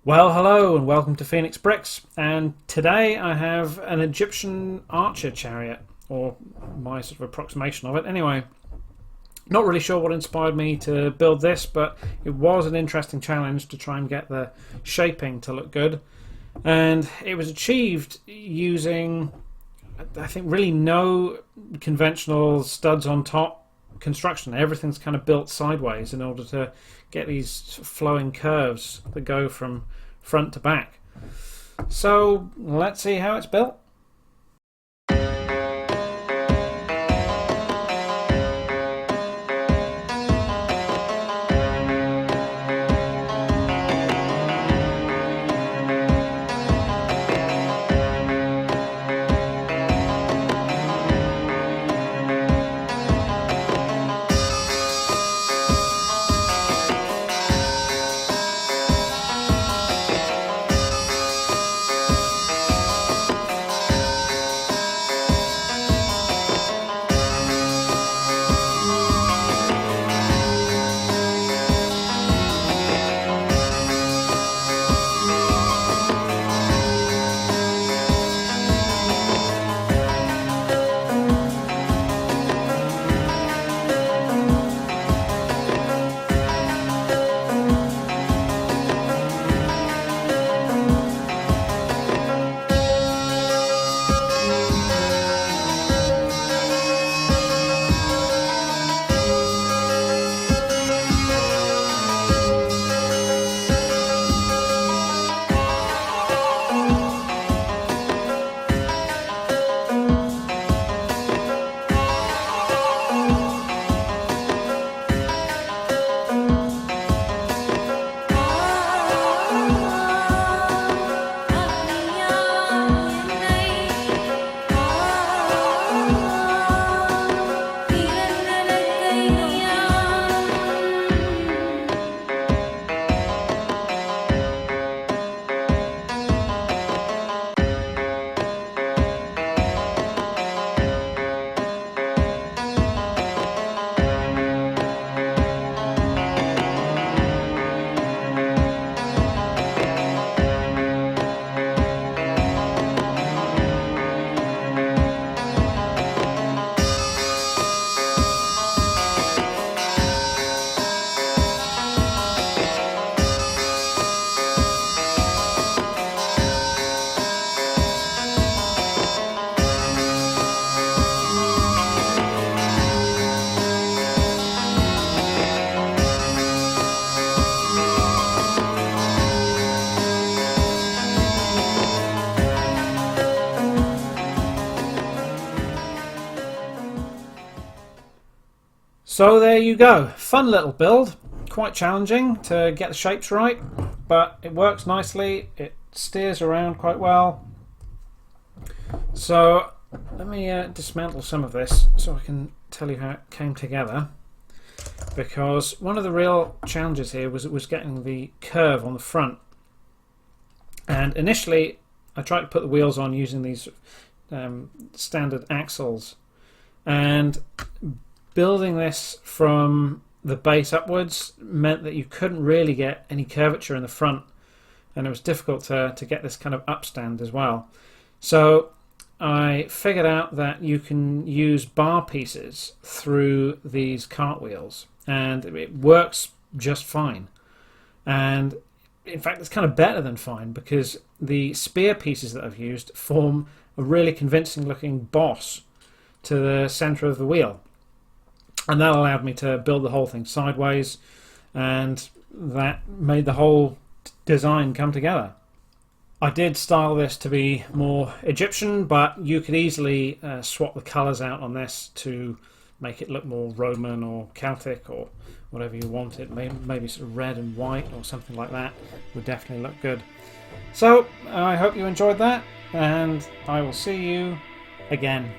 Well, hello and welcome to Phoenix Brix, and today I have an Egyptian Archer Chariot, or my sort of approximation of it. Anyway, not really sure what inspired me to build this, but it was an interesting challenge to try and get the shaping to look good, and it was achieved using, I think, really no conventional studs on top construction. Everything's kind of built sideways in order to get these flowing curves that go from front to back. So let's see how it's built. So there you go, fun little build, quite challenging to get the shapes right, but it works nicely, it steers around quite well. So let me dismantle some of this so I can tell you how it came together, because one of the real challenges here was getting the curve on the front. And initially I tried to put the wheels on using these standard axles, and building this from the base upwards meant that you couldn't really get any curvature in the front, and it was difficult to get this kind of upstand as well. So I figured out that you can use bar pieces through these cartwheels, and it works just fine. And in fact, it's kind of better than fine, because the spear pieces that I've used form a really convincing looking boss to the center of the wheel. And that allowed me to build the whole thing sideways, and that made the whole design come together. I did style this to be more Egyptian, but you could easily swap the colours out on this to make it look more Roman or Celtic or whatever you wanted. Maybe sort of red and white or something like that would definitely look good. So I hope you enjoyed that, and I will see you again.